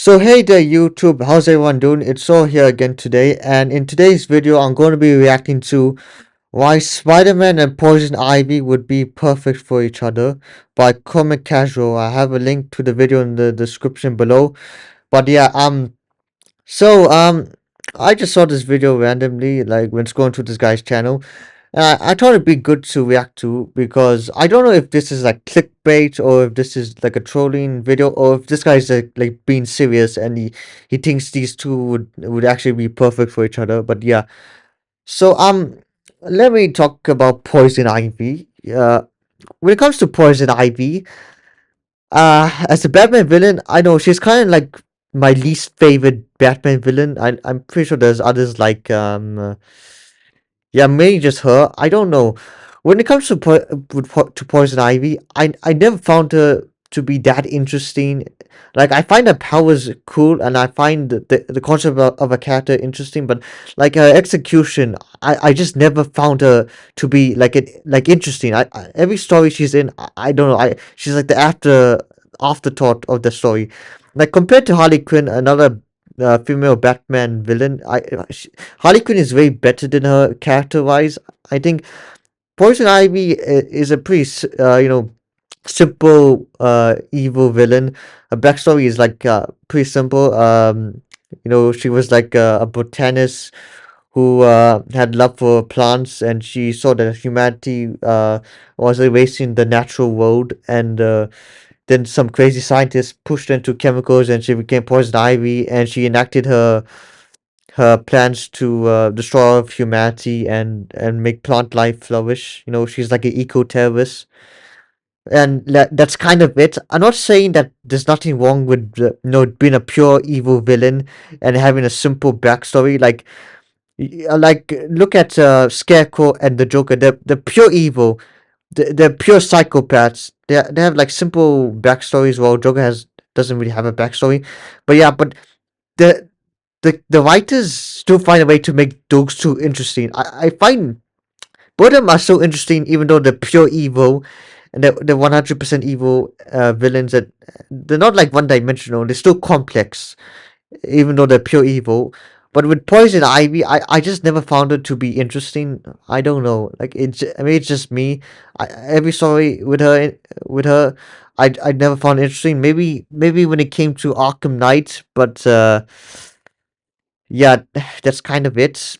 So hey there YouTube, how's everyone doing? It's Saul here again today, and in today's video I'm going to be reacting to why Spider-Man and Poison Ivy would be perfect for each other by Comic Casual. I have a link to the video in the description below. But yeah, so I just saw this video randomly, like when scrolling through this guy's channel. I thought it'd be good to react to because I don't know if this is like clickbait or if this is like a trolling video or if this guy's like being serious and he thinks these two would actually be perfect for each other. But yeah, so let me talk about Poison Ivy. When it comes to Poison Ivy, as a Batman villain, I know she's kind of like my least favorite Batman villain. I'm pretty sure there's others like yeah, maybe just her. I don't know. When it comes to to Poison Ivy, I never found her to be that interesting. Like I find her powers cool, and I find the concept of a character interesting, but like her execution, I just never found her to be like interesting. Every story she's in, I don't know. I she's like the afterthought of the story. Like compared to Harley Quinn, another female Batman villain. Harley Quinn is way better than her character wise. I think Poison Ivy is a pretty simple evil villain. Her backstory is like pretty simple. She was like a botanist who had love for plants, and she saw that humanity was erasing the natural world, and then some crazy scientist pushed her into chemicals, and she became Poison Ivy, and she enacted her plans to destroy all of humanity and make plant life flourish. She's like an eco terrorist, and that's kind of it. I'm not saying that there's nothing wrong with being a pure evil villain and having a simple backstory. Like look at Scarecrow and the Joker. They're pure evil. They're pure psychopaths. They have like simple backstories. While Joker has doesn't really have a backstory, but yeah, but the the writers still find a way to make those two interesting. I find both of them are so interesting, even though they're pure evil, and they're 100% evil villains. That they're not like one dimensional. They're still complex, even though they're pure evil. But with Poison Ivy, I just never found it to be interesting. I don't know. Like I mean, it's just me. Every story with her, I never found it interesting. Maybe when it came to Arkham Knight, but yeah, that's kind of it.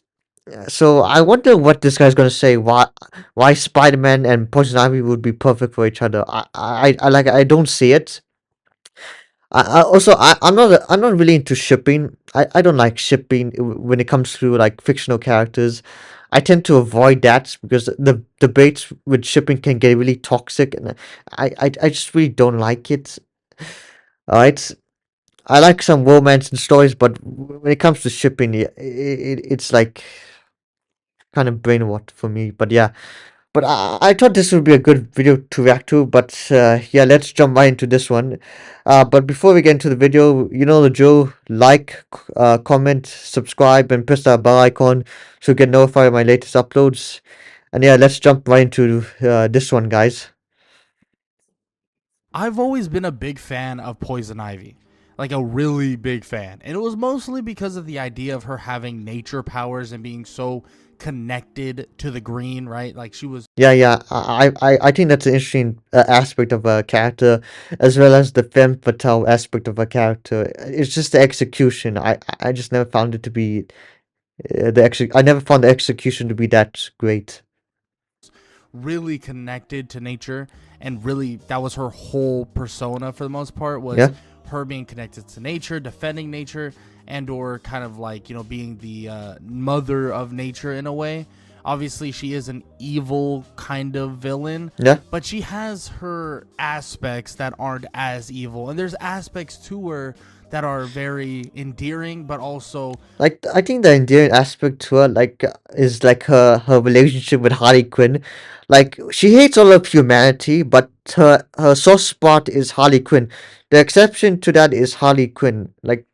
So I wonder what this guy's gonna say. Why Spider-Man and Poison Ivy would be perfect for each other. I don't see it. I'm not really into shipping. I don't like shipping when it comes to like fictional characters. I tend to avoid that because the debates with shipping can get really toxic, and I just really don't like it. Alright, I like some romance and stories, but when it comes to shipping, it's like kind of brainwashed for me. But yeah, but I thought this would be a good video to react to. But yeah, let's jump right into this one. But before we get into the video, you know the drill: like, comment, subscribe, and press that bell icon so you get notified of my latest uploads. And yeah, let's jump right into this one, guys. I've always been a big fan of Poison Ivy, like a really big fan. And it was mostly because of the idea of her having nature powers and being so connected to the green, right? Like she was Yeah. I think that's an interesting aspect of a character, as well as the femme fatale aspect of a character. It's just the execution. I just never found it to be I never found the execution to be that great. really connected to nature, and really that was her whole persona for the most part, was Yeah. her being connected to nature, defending nature, and or kind of like, being the mother of nature in a way. Obviously she is an evil kind of villain, Yeah. but she has her aspects that aren't as evil, and there's aspects to her that are very endearing, but also Like I think the endearing aspect to her is like her relationship with Harley Quinn. Like she hates all of humanity, but her soft spot is Harley Quinn. The exception to that is Harley Quinn. Like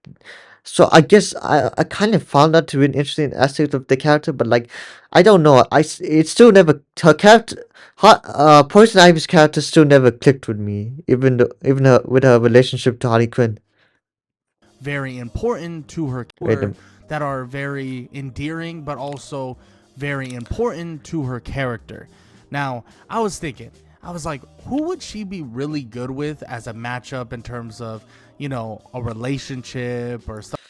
so I guess I kind of found that to be an interesting aspect of the character, but like I don't know. It still never her character Poison Ivy's character still never clicked with me, even though even her with her relationship to Harley Quinn. very important to her Wait a that are very endearing, but also very important to her character. Now, I was thinking, I was like, who would she be really good with as a matchup in terms of, you know, a relationship or stuff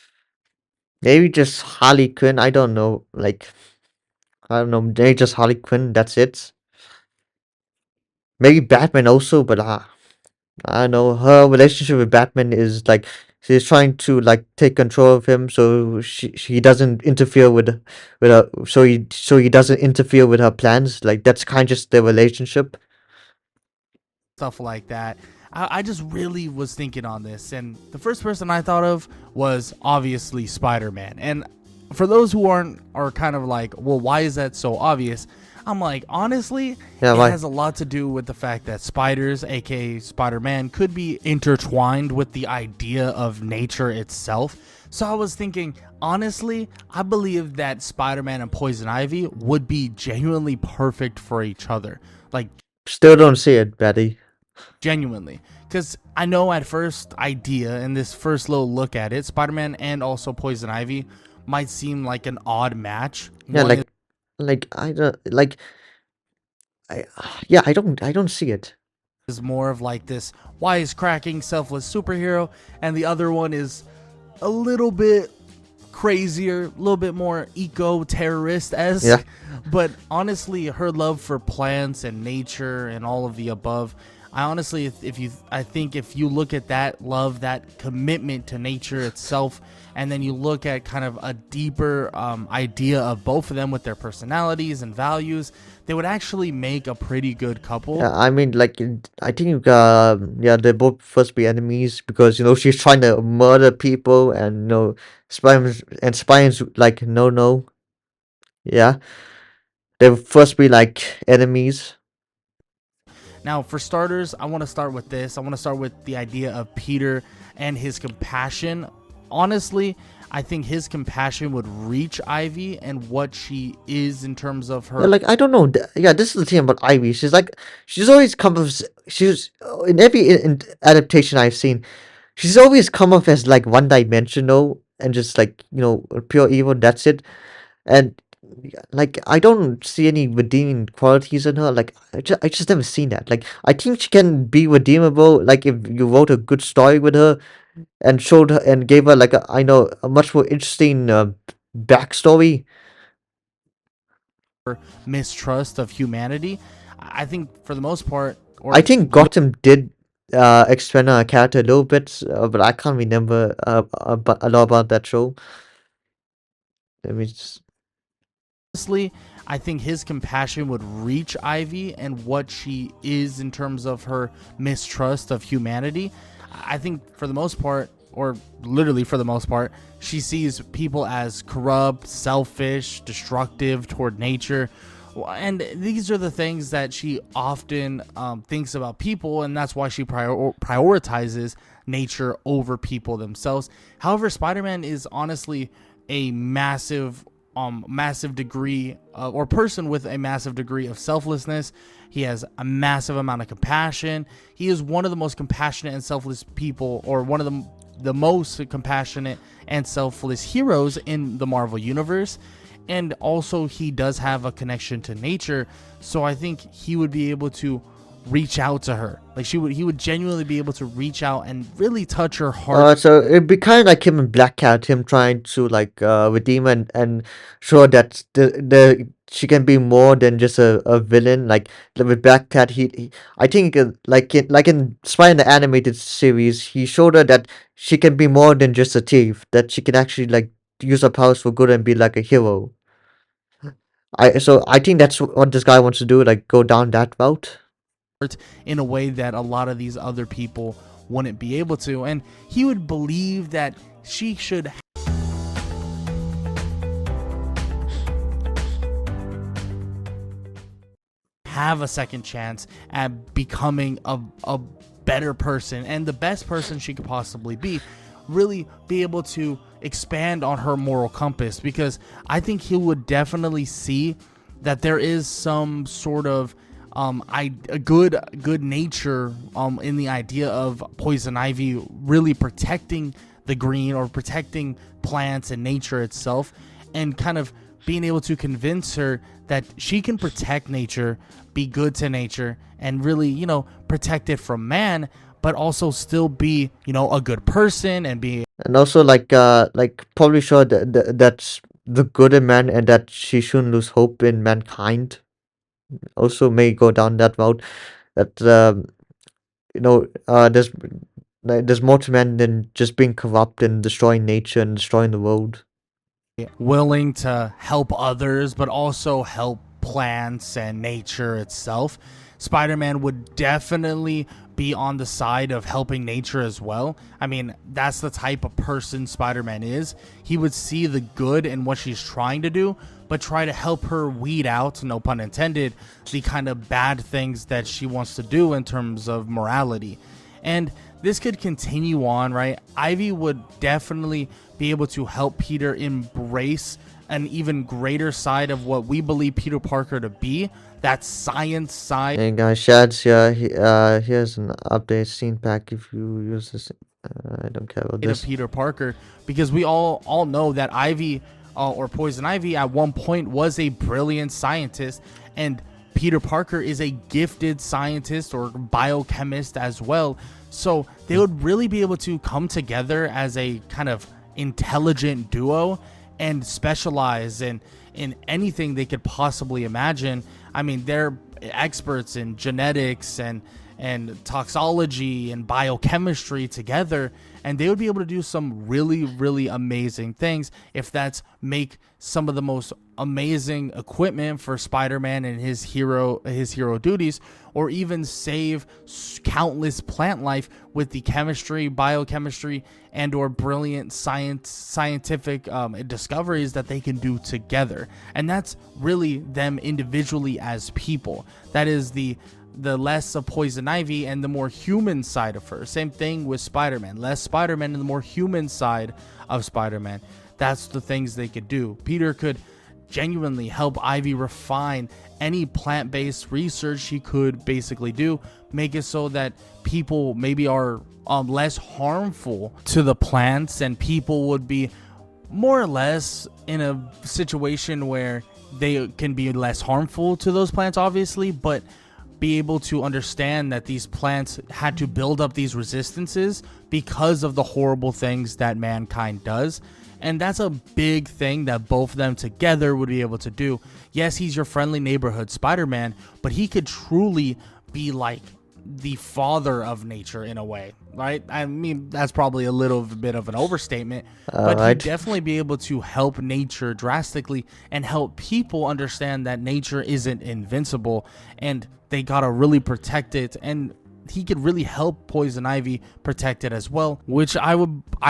Maybe just Harley Quinn. I don't know. Like, I don't know. Maybe just Harley Quinn. That's it. Maybe Batman also, but I don't know. Her relationship with Batman is like she's trying to like take control of him, so she doesn't interfere with her. So he doesn't interfere with her plans. Like that's kind of just their relationship. like that. I just really was thinking on this, and the first person I thought of was obviously Spider-Man. And for those who are kind of like, well, why is that so obvious? I'm like, honestly, Yeah, it why? has a lot to do with the fact that spiders, aka Spider-Man, could be intertwined with the idea of nature itself. So I was thinking, honestly, I believe that Spider-Man and Poison Ivy would be genuinely perfect for each other. Like, Still don't see it, Betty. genuinely, because I know at first idea and this first little look at it, Spider-Man and also Poison Ivy might seem like an odd match. Yeah, One like I don't like I yeah I don't see it. is more of like this wisecracking, selfless superhero, and the other one is a little bit crazier, a little bit more eco-terrorist Yeah. esque. But honestly, her love for plants and nature and all of the above, I honestly, I think if you look at that love, that commitment to nature itself, and then you look at kind of a deeper idea of both of them with their personalities and values, they would actually make a pretty good couple. Yeah, I mean, like, I think, yeah, they both first be enemies because she's trying to murder people, and Spider's like, no, no, yeah, they would first be like enemies. Now, for starters, I want to start with this. I want to start with the idea of Peter and his compassion. Honestly, I think his compassion would reach Ivy and what she is in terms of Yeah, her like I don't know. Yeah, this is the thing about Ivy. She's always come off. She's in every adaptation I've seen. She's always come off as like one dimensional and just like pure evil. That's it. And like I don't see any redeeming qualities in her. Like I just never seen that. Like I think she can be redeemable. Like if you wrote a good story with her and showed her and gave her like a much more interesting backstory. mistrust of humanity. I think for the most part, I or think Gotham did expand on her character a little bit, but I can't remember a lot about that show. Let me just. honestly, I think his compassion would reach Ivy and what she is in terms of her mistrust of humanity. I think for the most part, or literally for the most part, she sees people as corrupt, selfish, destructive toward nature. And these are the things that she often thinks about people, and that's why she prioritizes nature over people themselves. However, Spider-Man is honestly a massive degree or person with a massive degree of selflessness. He has a massive amount of compassion. He is one of the most compassionate and selfless people, or one of the most compassionate and selfless heroes in the Marvel universe. And also he does have a connection to nature, so I think he would be able to reach out to her. Like he would genuinely be able to reach out and really touch her heart. So it'd be kind of like him in Black Cat, him trying to like redeem and show that the she can be more than just a villain. Like with Black Cat, I think like in Spy the animated series, he showed her that she can be more than just a thief. That she can actually like use her powers for good and be like a hero. I think that's what this guy wants to do, like go down that route. In a way that a lot of these other people wouldn't be able to, and he would believe that she should have a second chance at becoming a better person and the best person she could possibly be. Really be able to expand on her moral compass, because I think he would definitely see that there is some sort of a good nature in the idea of Poison Ivy really protecting the green or protecting plants and nature itself, and kind of being able to convince her that she can protect nature, be good to nature, and really, protect it from man, but also still be, a good person and be And also like probably sure that's the good in man and that she shouldn't lose hope in mankind. Also may go down that route. That there's more to man than just being corrupt and destroying nature and destroying the world. willing to help others, but also help plants and nature itself. Spider Man would definitely be on the side of helping nature as well. I mean, that's the type of person Spider Man is. He would see the good in what she's trying to do, but try to help her weed out, no pun intended, the kind of bad things that she wants to do in terms of morality. And this could continue on, right? Ivy would definitely be able to help Peter embrace an even greater side of what we believe Peter Parker to be, that science side And guys, Shads here. Here's an update scene pack if you use this. I don't care about of this. Peter Parker, because we all know that Ivy or Poison Ivy at one point was a brilliant scientist, and Peter Parker is a gifted scientist or biochemist as well. So they would really be able to come together as a kind of intelligent duo and specialize in anything they could possibly imagine. I mean, they're experts in genetics and toxology and biochemistry together, and they would be able to do some really amazing things. If that's make some of the most amazing equipment for Spider-Man and his hero duties, or even save countless plant life with the chemistry, biochemistry, and or brilliant scientific discoveries that they can do together. And that's really them individually as people. That is the less of Poison Ivy and the more human side of her. Same thing with Spider-Man. Less Spider-Man and the more human side of Spider-Man. That's the things they could do. Peter could genuinely help Ivy refine any plant-based research she could basically do, make it so that people maybe are less harmful to the plants, and people would be more or less in a situation where they can be less harmful to those plants, obviously, but be able to understand that these plants had to build up these resistances because of the horrible things that mankind does. And that's a big thing that both of them together would be able to do. Yes, he's your friendly neighborhood Spider-Man, but he could truly be like the father of nature in a way, right? I mean, that's probably a little bit of an overstatement, but he'd definitely be able to help nature drastically and help people understand that nature isn't invincible and they gotta really protect it. And he could really help Poison Ivy protect it as well, which I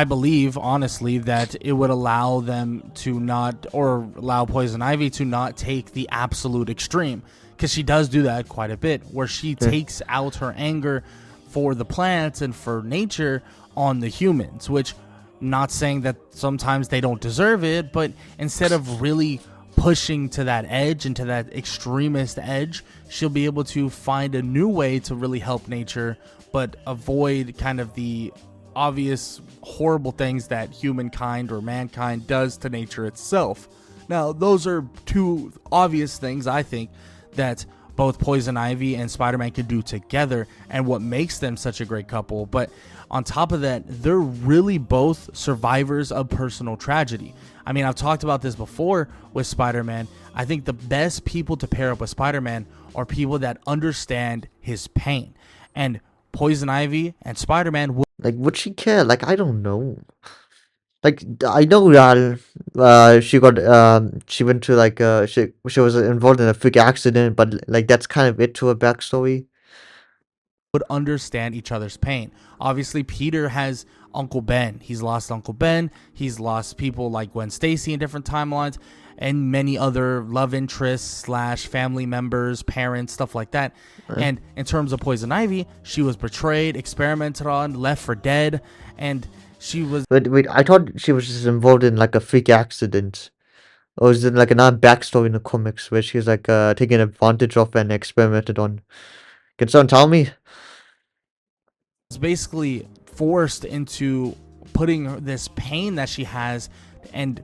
believe honestly that it would allow them to not, or allow Poison Ivy to not take the absolute extreme, because she does do that quite a bit, where she takes out her anger for the plants and for nature on the humans, which, not saying that sometimes they don't deserve it, but instead of really pushing to that edge and to that extremist edge, she'll be able to find a new way to really help nature, but avoid kind of the obvious horrible things that humankind or mankind does to nature itself. Now, those are two obvious things I think that both Poison Ivy and Spider-Man could do together, and what makes them such a great couple. But on top of that, they're really both survivors of personal tragedy. I mean, I've talked about this before with Spider-Man. I think the best people to pair up with Spider-Man are people that understand his pain. And Poison Ivy and Spider-Man would she care? Like, I don't know. Like, I know she went to she was involved in a freak accident, but like that's kind of it to her backstory. would understand each other's pain. Obviously, Peter has Uncle Ben. He's lost Uncle Ben. He's lost people like Gwen Stacy in different timelines, and many other love interests slash family members, parents, stuff like that. And in terms of Poison Ivy, she was betrayed, experimented on, left for dead, and she was Wait, I thought she was just involved in like a freak accident. Or is it like another backstory in the comics where she's like taken advantage of and experimented on? Can someone tell me? basically forced into putting this pain that she has and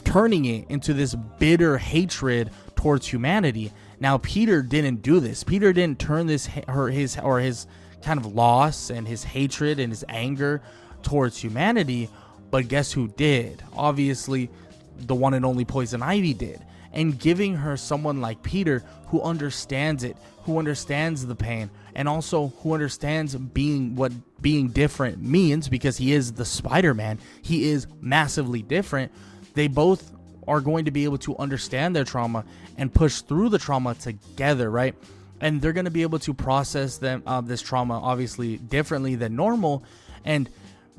turning it into this bitter hatred towards humanity. Now, Peter didn't do this. Peter didn't turn his kind of loss and his hatred and his anger towards humanity. But guess who did? Obviously, the one and only Poison Ivy did. And giving her someone like Peter who understands it, who understands the pain, and also who understands what being different means, because he is the Spider-Man. He is massively different. They both are going to be able to understand their trauma and push through the trauma together, right? And they're going to be able to process this trauma obviously differently than normal, and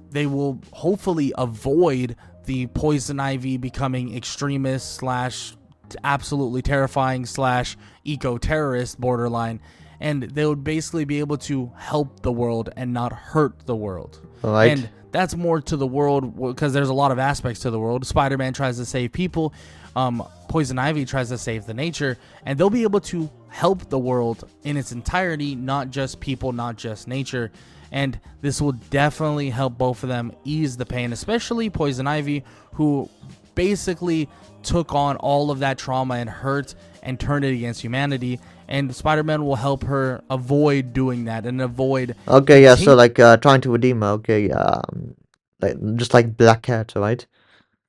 they will hopefully avoid the Poison Ivy becoming extremist / absolutely terrifying / eco-terrorist borderline, and they would basically be able to help the world and not hurt the world. Right. And that's more to the world, because there's a lot of aspects to the world. Spider-Man tries to save people, Poison Ivy tries to save the nature, and they'll be able to help the world in its entirety, not just people, not just nature. And this will definitely help both of them ease the pain, especially Poison Ivy, who basically took on all of that trauma and hurt and turned it against humanity. And Spider-Man will help her avoid doing that and avoid. Okay, yeah. So like trying to redeem her. Okay, like just like Black Cat, right?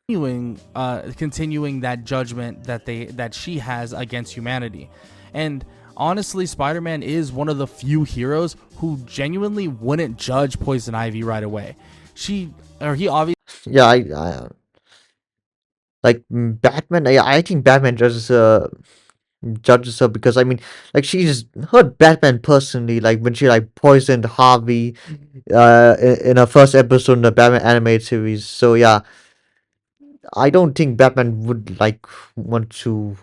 Continuing that judgment that she has against humanity. And honestly, Spider-Man is one of the few heroes who genuinely wouldn't judge Poison Ivy right away. He obviously. Yeah, I like Batman. I think Batman judges her because I mean, like she's hurt Batman personally. Like when she like poisoned Harvey, in her first episode in the Batman animated series. So yeah, I don't think Batman would like want to.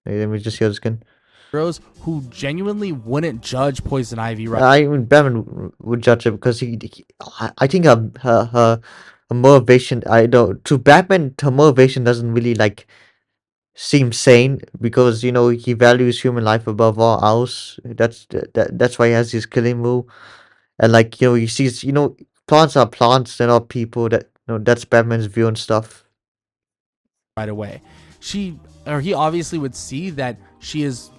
Wait, let me just hear this again. Heroes who genuinely wouldn't judge Poison Ivy right. I mean, Batman would judge her because I think her motivation. I don't to Batman. Her motivation doesn't really like seem sane because you know he values human life above all else. That's why he has his killing move, and like you know he sees plants are plants, they're not people. That's Batman's view and stuff. Right away. He obviously would see that she is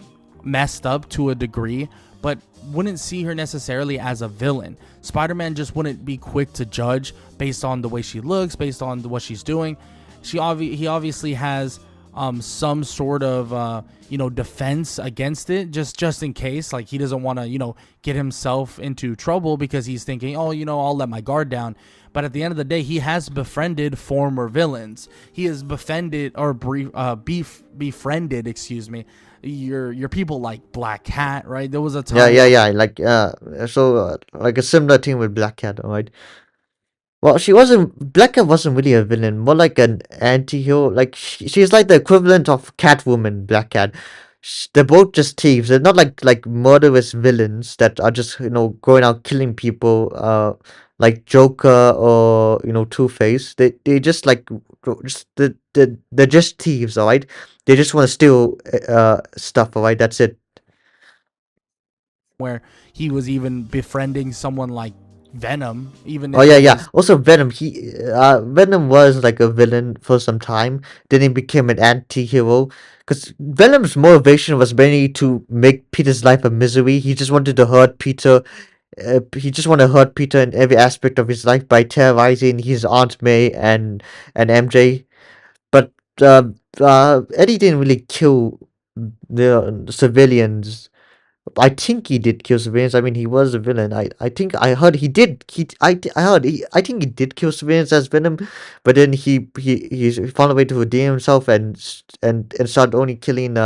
messed up to a degree, but wouldn't see her necessarily as a villain. Spider-Man just wouldn't be quick to judge based on the way she looks, based on what she's doing. He obviously has some sort of defense against it, just in case, like he doesn't want to get himself into trouble because he's thinking, oh, I'll let my guard down. But at the end of the day, he has befriended former villains. He has befriended excuse me, your people like Black Cat, right? There was a time. Yeah. Like like a similar thing with Black Cat, right? Well, Black Cat wasn't really a villain, more like an anti-hero. Like, she's like the equivalent of Catwoman, Black Cat. They're both just thieves. They're not like murderous villains that are just, going out killing people, like Joker or, Two-Face. They just like, they're just thieves, alright? They just want to steal, stuff, alright? That's it. Where he was even befriending someone like Venom, even Oh yeah. Also Venom, Venom was like a villain for some time. Then he became an anti-hero. Because Venom's motivation was mainly to make Peter's life a misery. He just wanted to hurt Peter. He just wanted to hurt Peter in every aspect of his life by terrorizing his Aunt May and MJ. But Eddie didn't really kill the civilians. I think he did kill civilians. I mean, he was a villain. I think I heard he did. I think he did kill civilians as Venom, but then he found a way to redeem himself and start only killing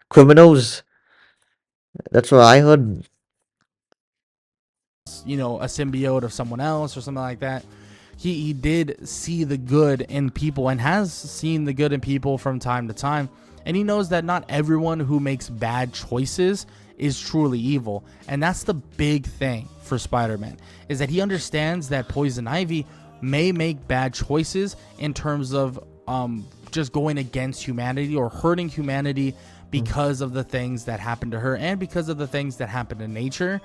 criminals. That's what I heard. A symbiote of someone else or something like that. He did see the good in people and has seen the good in people from time to time, and he knows that not everyone who makes bad choices is truly evil. And that's the big thing for Spider-Man, is that he understands that Poison Ivy may make bad choices in terms of just going against humanity or hurting humanity because of the things that happen to her and because of the things that happen to nature.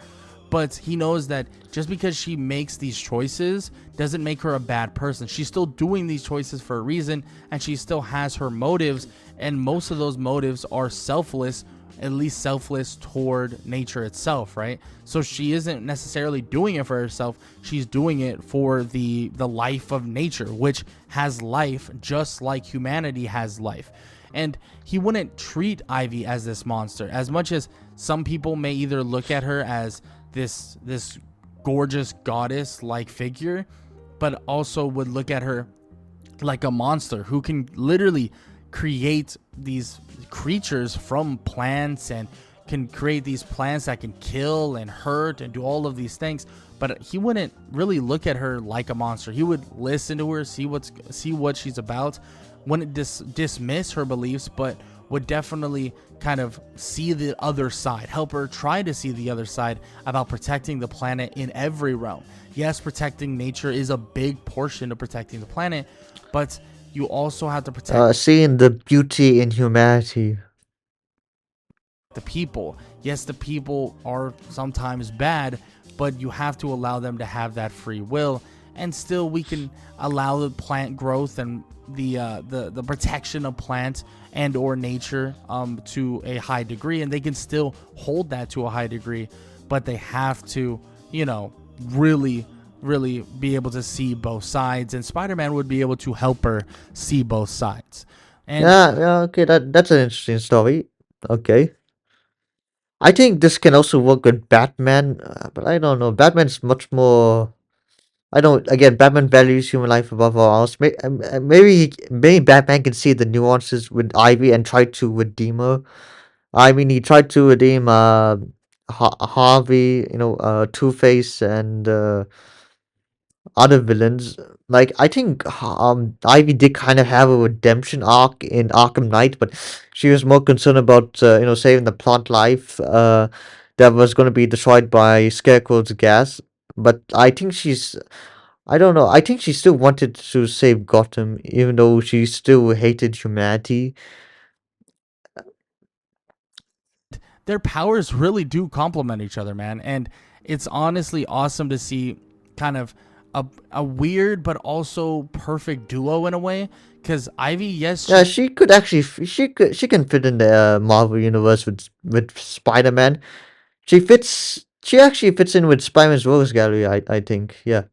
But he knows that just because she makes these choices doesn't make her a bad person. She's still doing these choices for a reason, and she still has her motives, and most of those motives are selfless, at least selfless toward nature itself, right? So she isn't necessarily doing it for herself. She's doing it for the life of nature, which has life just like humanity has life. And he wouldn't treat Ivy as this monster, as much as some people may either look at her as this gorgeous goddess like figure, but also would look at her like a monster who can literally create these creatures from plants and can create these plants that can kill and hurt and do all of these things. But he wouldn't really look at her like a monster. He would listen to her, see what she's about, wouldn't dismiss her beliefs, but would definitely kind of see the other side, help her try to see the other side about protecting the planet in every realm. Yes, protecting nature is a big portion of protecting the planet, but you also have to protect Seeing the beauty in humanity. the people. Yes, the people are sometimes bad, but you have to allow them to have that free will, and still we can allow the plant growth and the protection of plants and or nature to a high degree, and they can still hold that to a high degree, but they have to, really be able to see both sides, and Spider-Man would be able to help her see both sides. And Yeah, okay, that's an interesting story. Okay. I think this can also work with Batman, but I don't know. Batman's much more. I don't. Again, Batman values human life above all else. Maybe Batman can see the nuances with Ivy and try to redeem her. I mean, he tried to redeem Harvey, Two Face, and other villains. Like I think Ivy did kind of have a redemption arc in Arkham Knight, but she was more concerned about saving the plant life that was going to be destroyed by Scarecrow's gas. But I don't know. I think she still wanted to save Gotham, even though she still hated humanity. their powers really do complement each other, man. And it's honestly awesome to see kind of a weird but also perfect duo in a way. Because Ivy, yes, Yeah, she could actually she can fit in the Marvel universe with Spider-Man. She actually fits in with Spider-Man's Rogues Gallery, I think. Yeah.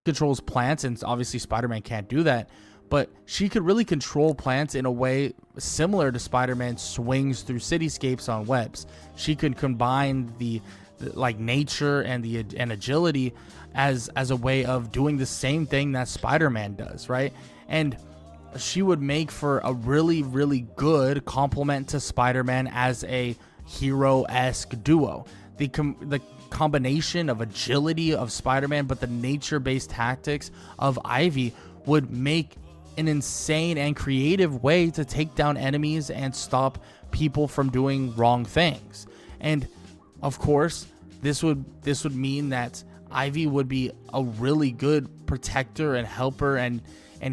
controls plants, and obviously Spider-Man can't do that. But she could really control plants in a way similar to Spider-Man swings through cityscapes on webs. She could combine the like nature and the and agility as a way of doing the same thing that Spider-Man does, right? And she would make for a really good complement to Spider-Man as a hero-esque duo. The combination of agility of Spider-Man, but the nature-based tactics of Ivy would make an insane and creative way to take down enemies and stop people from doing wrong things. And of course, this would mean that Ivy would be a really good protector and helper and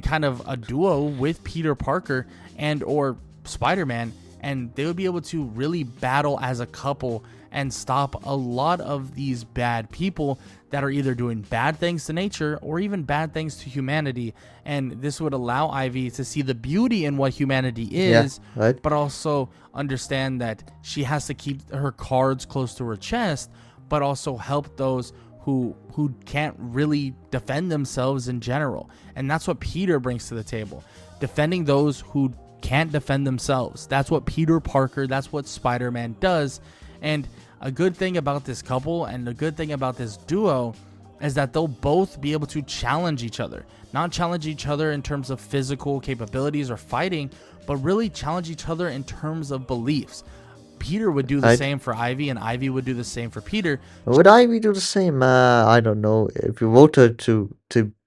kind of a duo with Peter Parker and or Spider-Man, and they would be able to really battle as a couple and stop a lot of these bad people that are either doing bad things to nature or even bad things to humanity. And this would allow Ivy to see the beauty in what humanity is, Yeah, right. but also understand that she has to keep her cards close to her chest, but also help those who can't really defend themselves in general. And that's what Peter brings to the table, defending those who can't defend themselves. That's what Peter Parker, that's what Spider-Man does. And a good thing about this couple and a good thing about this duo is that they'll both be able to challenge each other. Not challenge each other in terms of physical capabilities or fighting, but really challenge each other in terms of beliefs. Peter would do the same for Ivy, and Ivy would do the same for Peter. Would Ivy do the same? I don't know. If you vote her to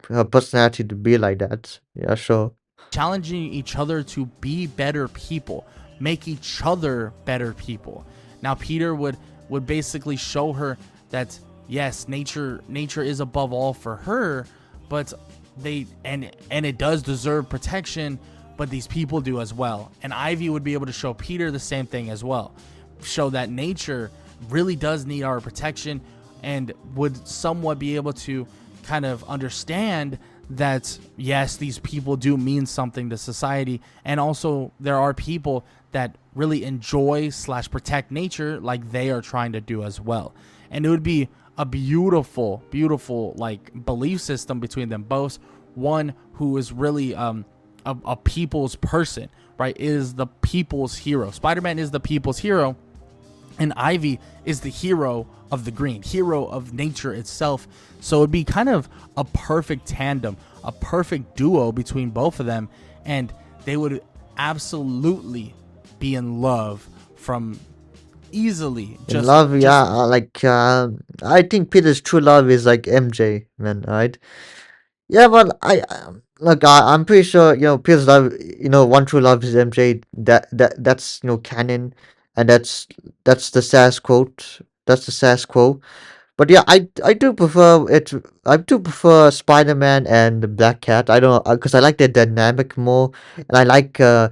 her personality to be like that, yeah, sure. Challenging each other to be better people, make each other better people. Now Peter would basically show her that yes, nature is above all for her, but they and it does deserve protection, but these people do as well. And Ivy would be able to show Peter the same thing as well. Show that nature really does need our protection and would somewhat be able to kind of understand that yes, these people do mean something to society, and also there are people that really enjoy slash protect nature like they are trying to do as well. And it would be a beautiful like belief system between them both. One who is really a people's person, right? Is the people's hero. Spider-Man is the people's hero, and Ivy is the hero of the green, hero of nature itself. So it'd be kind of a perfect tandem, a perfect duo between both of them, and they would absolutely be in love from easily In just love, just yeah, I think Peter's true love is like MJ, man, right? Yeah, but look, I'm pretty sure Peter's love, one true love is MJ. That's canon, and that's the SAS quote. That's the SAS quote. But yeah, I do prefer it. I do prefer Spider-Man and the Black Cat. I don't because I like their dynamic more, and I like that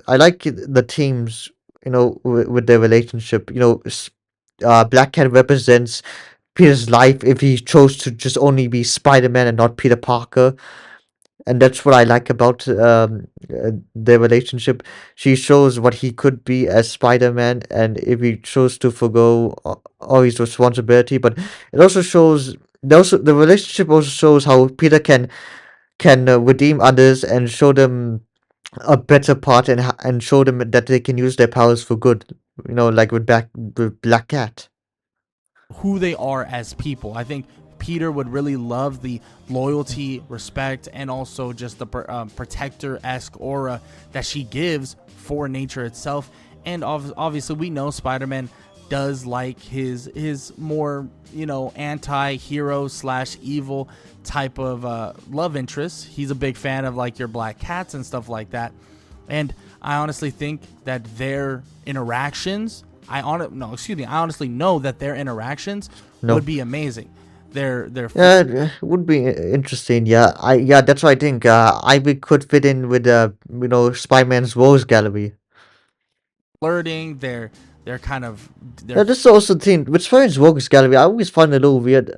I like the teams. With their relationship. Black Cat represents Peter's life if he chose to just only be Spider-Man and not Peter Parker. And that's what I like about their relationship. She shows what he could be as Spider-Man, and if he chose to forgo all his responsibility, but it also shows. The relationship also shows how Peter can redeem others and show them a better part, and show them that they can use their powers for good. Like with Black Cat. who they are as people. I think Peter would really love the loyalty, respect, and also just the protector esque aura that she gives for nature itself. And obviously, we know Spider-Man does like his more anti-hero slash evil type of love interest. He's a big fan of like your Black Cats and stuff like that. And I honestly think that their interactions, I honestly know that their interactions No. would be amazing. Their Yeah, it would be interesting. Yeah, that's what I think. Ivy could fit in with Spider-Man's Rose Gallery. flirting, their kind of Yeah, their this is also the thing with Spider-Man's Rose Gallery. I always find it a little weird.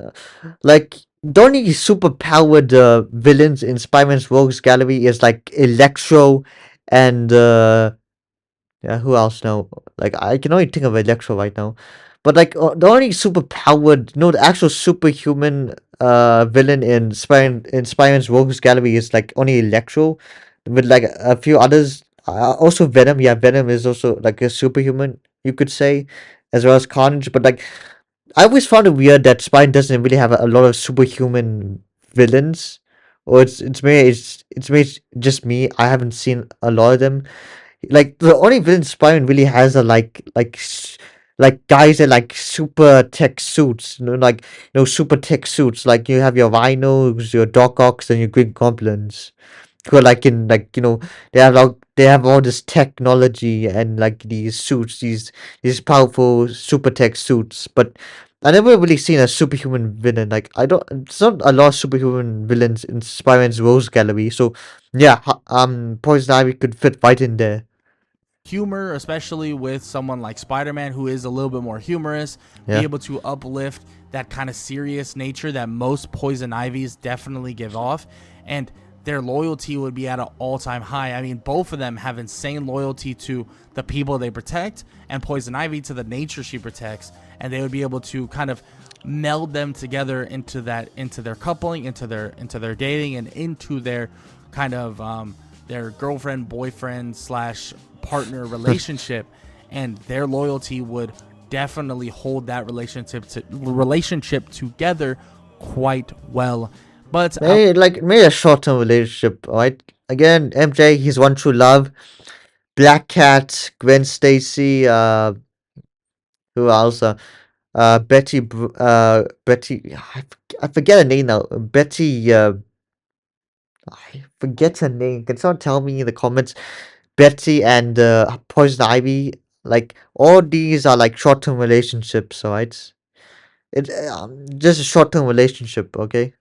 Like the only super powered villains in Spider-Man's Rogues Gallery is like Electro and yeah, who else now? Like I can only think of Electro right now. But like the only super powered, the actual superhuman villain in Spider-Man's Rogues Gallery is like only Electro, with like a few others. Also Venom. Yeah, Venom is also like a superhuman, you could say, as well as Carnage. But like I always found it weird that Spider doesn't really have a lot of superhuman villains, or it's just me. I haven't seen a lot of them. Like the only villains Spider really has are like guys in like super tech suits, super tech suits. Like you have your Rhinos, your Doc Ocks, and your Green Goblins, who are like in like they have all this technology and like these suits, these powerful super tech suits. But I never really seen a superhuman villain. Like I don't, it's not a lot of superhuman villains in Spider-Man's Rose Gallery. So yeah, Poison Ivy could fit right in there. humor, especially with someone like Spider-Man, who is a little bit more humorous, be Yeah. able to uplift that kind of serious nature that most Poison Ivies definitely give off. And their loyalty would be at an all-time high. I mean, both of them have insane loyalty to the people they protect, and Poison Ivy to the nature she protects. And they would be able to kind of meld them together into their coupling, into their dating, and into their kind of their girlfriend, boyfriend slash partner relationship, and their loyalty would definitely hold that relationship together quite well. But Maybe a short term relationship, right? Again, MJ, he's one true love. Black Cat, Gwen Stacy, who else? Betty. I forget her name now. Betty. I forget her name. Can someone tell me in the comments? Betty and Poison Ivy. Like all these are like short term relationships, right? It's just a short term relationship, okay?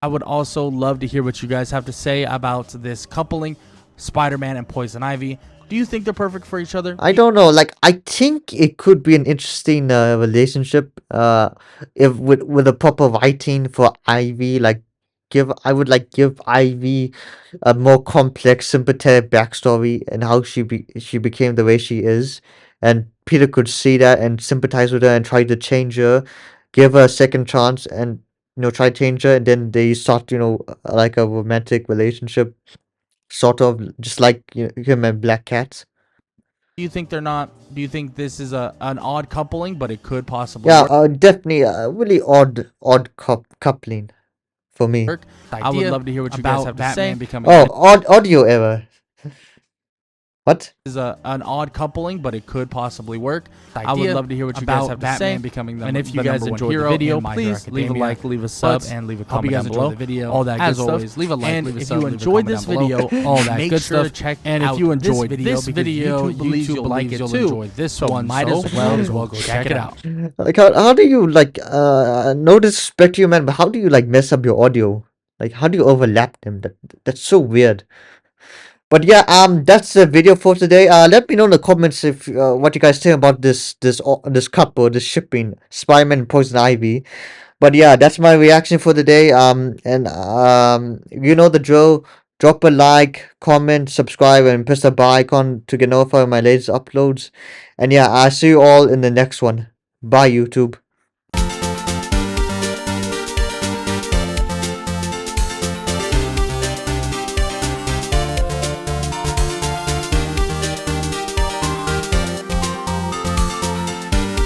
I would also love to hear what you guys have to say about this coupling, Spider-Man and Poison Ivy. Do you think they're perfect for each other? I don't know. Like, I think it could be an interesting relationship. If with a proper writing for Ivy, like, give Ivy a more complex, sympathetic backstory and how she became the way she is, and Peter could see that and sympathize with her and try to change her, give her a second chance, and try to change her, and then they start like a romantic relationship, sort of just like him and Black Cat. Do you think they're not? Do you think this is an odd coupling, but it could possibly Yeah, work? definitely a really odd coupling for me. I would love to hear what you guys have to say. Becoming Oh, odd audio error. What? is an odd coupling, but it could possibly work. I would love to hear what you guys have to say. Becoming and if you guys enjoyed the video, please leave a like, leave a sub, and leave a comment down below. The video, all that good stuff. Leave a like, and leave a sub. If you enjoyed this video, all that good stuff. Check and if you enjoyed this video, YouTube believes you'll like it too. Enjoy this one, might as well go check it out. Like, how do you, like, no disrespect to you, man, but how do you, like, mess up your audio? Like, how do you overlap them? That's so weird. But yeah, that's the video for today. Let me know in the comments if what you guys think about this couple, this shipping, Spiderman and Poison Ivy. But yeah, that's my reaction for the day. And you know the drill. Drop a like, comment, subscribe, and press the bell icon to get notified of my latest uploads. And yeah, I'll see you all in the next one. Bye, YouTube.